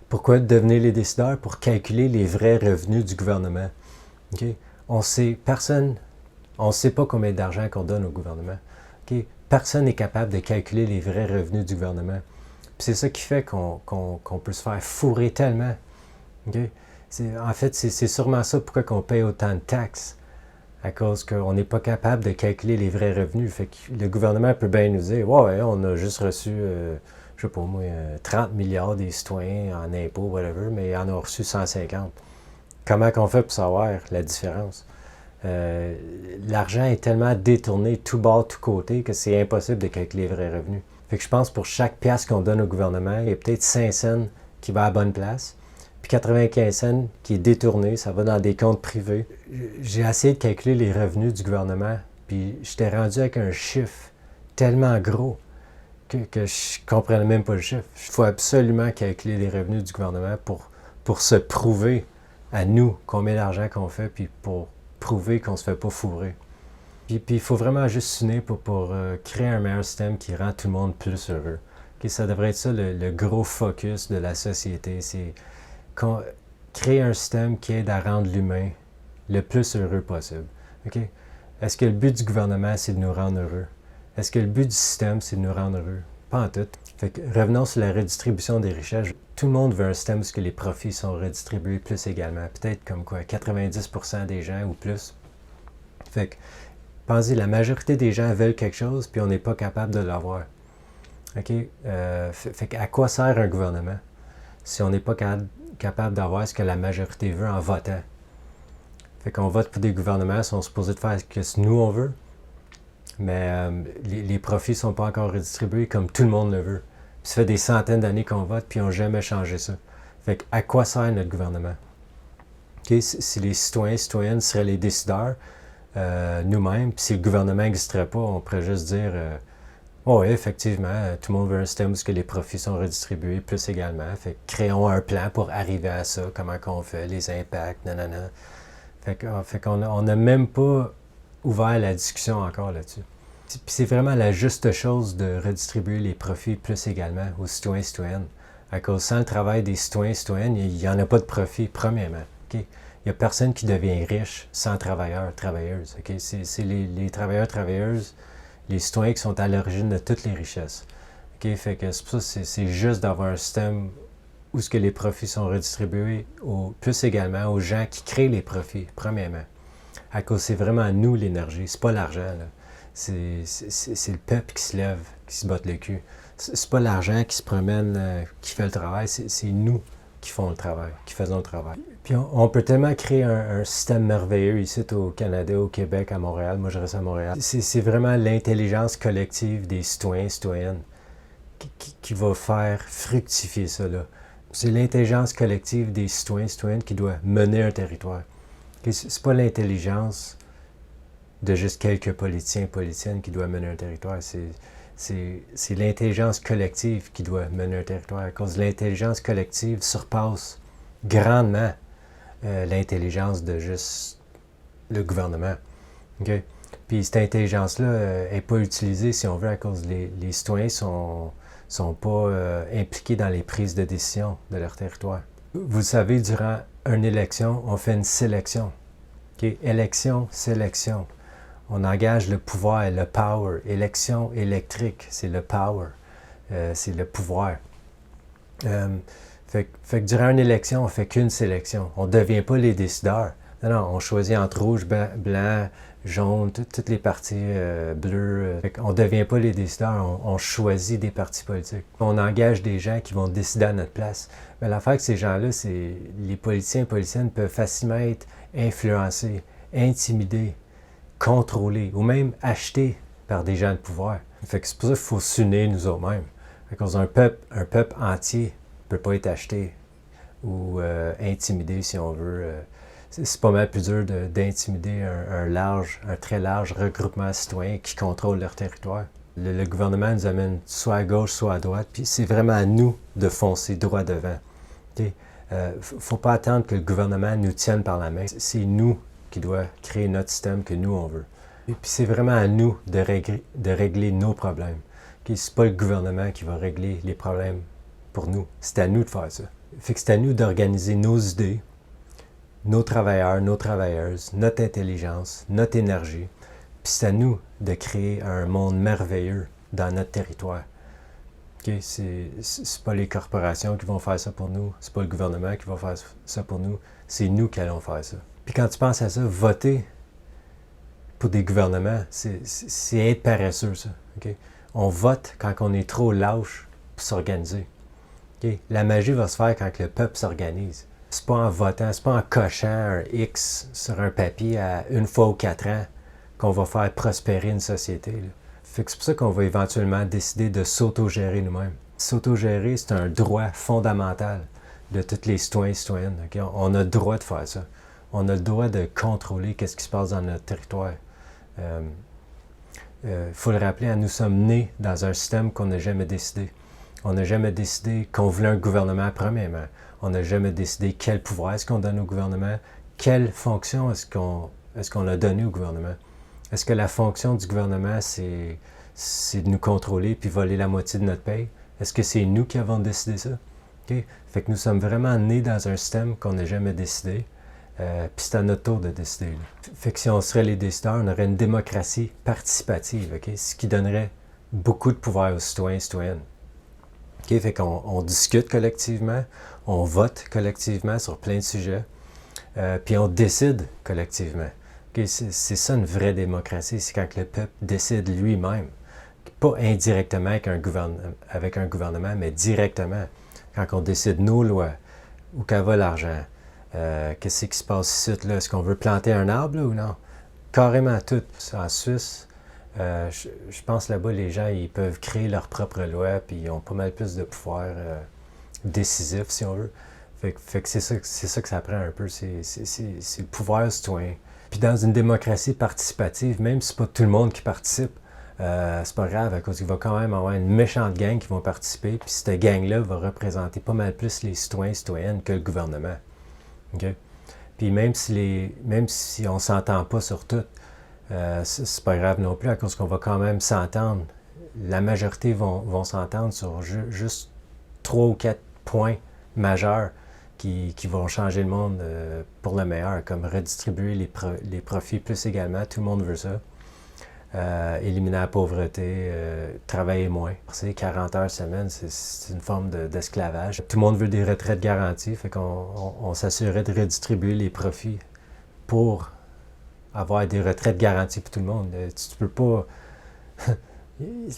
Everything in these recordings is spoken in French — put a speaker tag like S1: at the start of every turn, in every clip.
S1: Pourquoi devenir les décideurs? Pour calculer les vrais revenus du gouvernement. Okay? On sait pas combien d'argent qu'on donne au gouvernement. Okay? Personne n'est capable de calculer les vrais revenus du gouvernement. Puis c'est ça qui fait qu'on peut se faire fourrer tellement. Okay? En fait, c'est sûrement ça pourquoi on paye autant de taxes. À cause qu'on n'est pas capable de calculer les vrais revenus. Fait que le gouvernement peut bien nous dire « Ouais, on a juste reçu, je sais pas moi, 30 milliards des citoyens en impôts, whatever, mais ils en ont reçu 150. » Comment qu'on fait pour savoir la différence? L'argent est tellement détourné tout bas, tout côté, que c'est impossible de calculer les vrais revenus. Fait que je pense que pour chaque pièce qu'on donne au gouvernement, il y a peut-être 5 cents qui va à la bonne place, puis 95 cents qui est détourné, ça va dans des comptes privés. J'ai essayé de calculer les revenus du gouvernement, puis j'étais rendu avec un chiffre tellement gros que je comprenais même pas le chiffre. Il faut absolument calculer les revenus du gouvernement pour se prouver à nous combien d'argent qu'on fait, puis pour prouver qu'on se fait pas fourrer. Puis il faut vraiment juste s'unir pour créer un meilleur système qui rend tout le monde plus heureux. Okay, ça devrait être ça le gros focus de la société, c'est créer un système qui aide à rendre l'humain le plus heureux possible. Okay? Est-ce que le but du gouvernement, c'est de nous rendre heureux? Est-ce que le but du système, c'est de nous rendre heureux? Pas en tout. Fait que revenons sur la redistribution des richesses. Tout le monde veut un système où les profits sont redistribués plus également. Peut-être comme quoi, 90% des gens ou plus. Fait que, pensez, la majorité des gens veulent quelque chose, puis on n'est pas capable de l'avoir. OK? Fait qu'à quoi sert un gouvernement si on n'est pas capable d'avoir ce que la majorité veut en votant? Fait qu'on vote pour des gouvernements, sont supposés de faire ce que nous on veut, mais les profits ne sont pas encore redistribués comme tout le monde le veut. Puis ça fait des centaines d'années qu'on vote, puis ils n'ont jamais changé ça. Fait qu'à quoi sert notre gouvernement? Okay? Si les citoyens et citoyennes seraient les décideurs, nous-mêmes, puis si le gouvernement n'existerait pas, on pourrait juste dire oui, effectivement, tout le monde veut un système où les profits sont redistribués plus également. Fait que créons un plan pour arriver à ça, comment qu'on fait, les impacts, nanana. Fait qu'on n'a même pas ouvert la discussion encore là-dessus. Puis c'est vraiment la juste chose de redistribuer les profits plus également aux citoyens et citoyennes. À cause sans le travail des citoyens et citoyennes, il n'y en a pas de profit, premièrement. Okay? Il n'y a personne qui devient riche sans travailleurs, travailleuses. Okay? C'est les travailleurs, travailleuses, les citoyens qui sont à l'origine de toutes les richesses. Okay? Fait que c'est pour ça que c'est juste d'avoir un système où ce que les profits sont redistribués plus également aux gens qui créent les profits, premièrement. À cause c'est vraiment nous l'énergie, c'est pas l'argent. Là. C'est le peuple qui se lève, qui se botte le cul. C'est pas l'argent qui se promène, qui fait le travail, c'est nous qui font le travail, qui faisons le travail. Puis on peut tellement créer un système merveilleux ici au Canada, au Québec, à Montréal. Moi, je reste à Montréal. C'est vraiment l'intelligence collective des citoyens et citoyennes qui va faire fructifier ça. Là. C'est l'intelligence collective des citoyens et citoyennes qui doit mener un territoire. C'est pas l'intelligence de juste quelques politiciens et politiciennes qui doit mener un territoire. C'est l'intelligence collective qui doit mener un territoire. À cause de l'intelligence collective surpasse grandement l'intelligence de juste le gouvernement. Okay? Puis cette intelligence-là n'est pas utilisée, si on veut, à cause les citoyens sont pas impliqués dans les prises de décision de leur territoire. Vous savez, durant une élection, on fait une sélection. Okay? Élection, sélection. On engage le pouvoir, le power. Élection électrique, c'est le power. C'est le pouvoir. Fait que durant une élection, on ne fait qu'une sélection. On ne devient pas les décideurs. Non, on choisit entre rouge, blanc, jaune, toutes les partis bleus. On ne devient pas les décideurs, on choisit des partis politiques. On engage des gens qui vont décider à notre place. Mais l'affaire que ces gens-là, c'est les politiciens et politiciennes peuvent facilement être influencés, intimidés, contrôlés ou même achetés par des gens de pouvoir. Fait que c'est pour ça qu'il faut s'unir nous autres-mêmes. À cause d'un peuple entier ne peut pas être acheté ou intimidé, si on veut. C'est pas mal plus dur d'intimider un très large regroupement citoyen qui contrôle leur territoire. Le gouvernement nous amène soit à gauche, soit à droite, puis c'est vraiment à nous de foncer droit devant. Okay? Faut pas attendre que le gouvernement nous tienne par la main. C'est nous qui doit créer notre système que nous, on veut. Et puis c'est vraiment à nous de régler nos problèmes. Okay? C'est pas le gouvernement qui va régler les problèmes pour nous. C'est à nous de faire ça. Fait que c'est à nous d'organiser nos idées, nos travailleurs, nos travailleuses, notre intelligence, notre énergie. Puis c'est à nous de créer un monde merveilleux dans notre territoire. Okay? C'est pas les corporations qui vont faire ça pour nous, c'est pas le gouvernement qui va faire ça pour nous, c'est nous qui allons faire ça. Puis quand tu penses à ça, voter pour des gouvernements, c'est être paresseux, ça. Okay? On vote quand on est trop lâche pour s'organiser. Okay? La magie va se faire quand le peuple s'organise. C'est pas en votant, c'est pas en cochant un X sur un papier à 1 fois ou 4 ans qu'on va faire prospérer une société. Là. Fait que c'est pour ça qu'on va éventuellement décider de s'autogérer nous-mêmes. S'autogérer, c'est un droit fondamental de tous les citoyens et citoyennes. Okay? On a le droit de faire ça. On a le droit de contrôler ce qui se passe dans notre territoire. Faut le rappeler, nous sommes nés dans un système qu'on n'a jamais décidé. On n'a jamais décidé qu'on voulait un gouvernement premièrement. On n'a jamais décidé quel pouvoir est-ce qu'on donne au gouvernement, quelle fonction est-ce qu'on a donné au gouvernement. Est-ce que la fonction du gouvernement, c'est de nous contrôler puis voler la moitié de notre paye? Est-ce que c'est nous qui avons décidé ça? Okay? Fait que nous sommes vraiment nés dans un système qu'on n'a jamais décidé. Puis c'est à notre tour de décider. Là. Fait que si on serait les décideurs, on aurait une démocratie participative, okay? Ce qui donnerait beaucoup de pouvoir aux citoyens et citoyennes. Okay? Fait qu'on discute collectivement, on vote collectivement sur plein de sujets, puis on décide collectivement. Okay? C'est ça une vraie démocratie, c'est quand le peuple décide lui-même. Pas indirectement avec un gouvernement, mais directement. Quand on décide nos lois, où va l'argent, qu'est-ce qui se passe ici, là? Est-ce qu'on veut planter un arbre là, ou non? Carrément tout. En Suisse, je pense là-bas, les gens ils peuvent créer leur propre loi, puis ils ont pas mal plus de pouvoir décisif, si on veut. Fait que c'est ça que ça prend un peu, c'est le pouvoir citoyen. Puis dans une démocratie participative, même si c'est pas tout le monde qui participe, c'est pas grave, à cause qu'il va quand même avoir une méchante gang qui vont participer, puis cette gang-là va représenter pas mal plus les citoyens et citoyennes que le gouvernement. Okay? Puis même si on ne s'entend pas sur tout, c'est pas grave non plus, à cause qu'on va quand même s'entendre. La majorité vont s'entendre sur juste 3 ou 4 points majeurs qui vont changer le monde pour le meilleur, comme redistribuer les profits plus également, tout le monde veut ça. Éliminer la pauvreté, travailler moins. 40 heures semaine, c'est une forme d'esclavage. Tout le monde veut des retraites garanties, fait qu'on s'assurerait de redistribuer les profits pour avoir des retraites garanties pour tout le monde. Tu peux pas...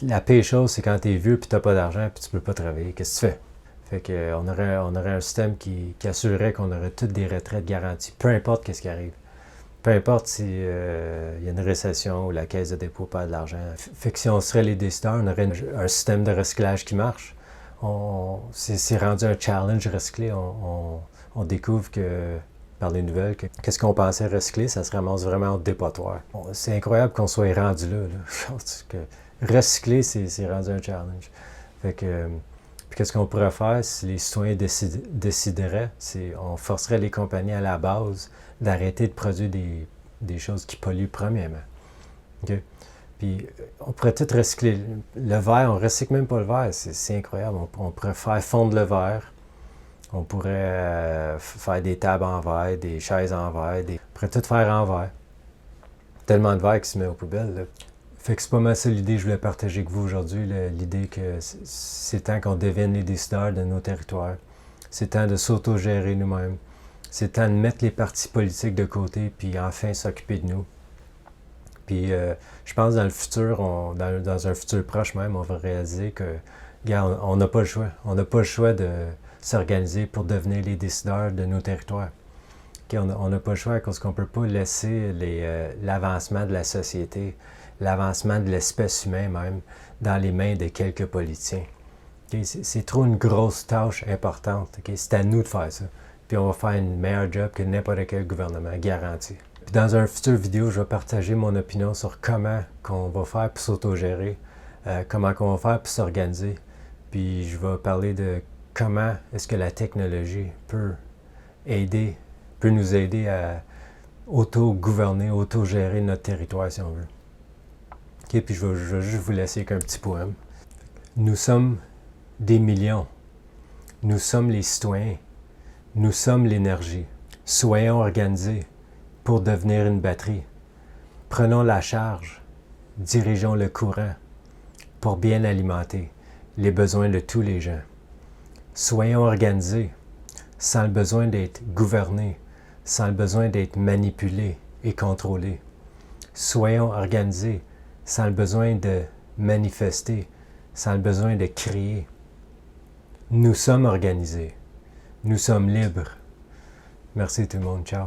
S1: La pire chose, c'est quand tu es vieux et tu n'as pas d'argent et tu peux pas travailler. Qu'est-ce que tu fais? Fait qu'on aurait un système qui assurerait qu'on aurait toutes des retraites garanties, peu importe ce qui arrive. Peu importe s'il y a une récession ou la caisse de dépôt perd de l'argent. Fait que si on serait les décideurs, on aurait un système de recyclage qui marche. C'est rendu un challenge recycler. On découvre que, par les nouvelles, que qu'est-ce qu'on pensait recycler, ça se ramasse vraiment au dépotoir. C'est incroyable qu'on soit rendu là. Recycler, c'est rendu un challenge. Fait que, puis qu'est-ce qu'on pourrait faire si les citoyens décideraient? On forcerait les compagnies à la base d'arrêter de produire des choses qui polluent premièrement. Okay? Puis on pourrait tout recycler. Le verre, on ne recycle même pas le verre. C'est incroyable. On pourrait faire fondre le verre. On pourrait faire des tables en verre, des chaises en verre. On pourrait tout faire en verre. Tellement de verre qui se met aux poubelles. Là. Fait que c'est pas mal ça l'idée que je voulais partager avec vous aujourd'hui. L'idée que c'est temps qu'on devienne les décideurs de nos territoires. C'est temps de s'autogérer nous-mêmes. C'est temps de mettre les partis politiques de côté puis enfin s'occuper de nous. Puis je pense dans le futur, dans un futur proche même, on va réaliser que, regarde, on n'a pas le choix. On n'a pas le choix de s'organiser pour devenir les décideurs de nos territoires. Okay, on n'a pas le choix parce qu'on ne peut pas laisser l'avancement de la société, l'avancement de l'espèce humaine même, dans les mains de quelques politiciens. Okay, c'est trop une grosse tâche importante. Okay, c'est à nous de faire ça. Puis on va faire une meilleure job que n'importe quel gouvernement, garanti. Puis dans un futur vidéo, je vais partager mon opinion sur comment qu'on va faire pour s'autogérer, comment qu'on va faire pour s'organiser. Puis je vais parler de comment est-ce que la technologie peut nous aider à auto-gouverner, auto-gérer notre territoire, si on veut. Okay, puis je vais juste vous laisser avec un petit poème. Nous sommes des millions Nous sommes les citoyens. Nous sommes l'énergie. Soyons organisés pour devenir une batterie. Prenons la charge, dirigeons le courant pour bien alimenter les besoins de tous les gens. Soyons organisés sans le besoin d'être gouvernés, sans le besoin d'être manipulés et contrôlés. Soyons organisés sans le besoin de manifester, sans le besoin de crier. Nous sommes organisés. Nous sommes libres. Merci tout le monde. Ciao.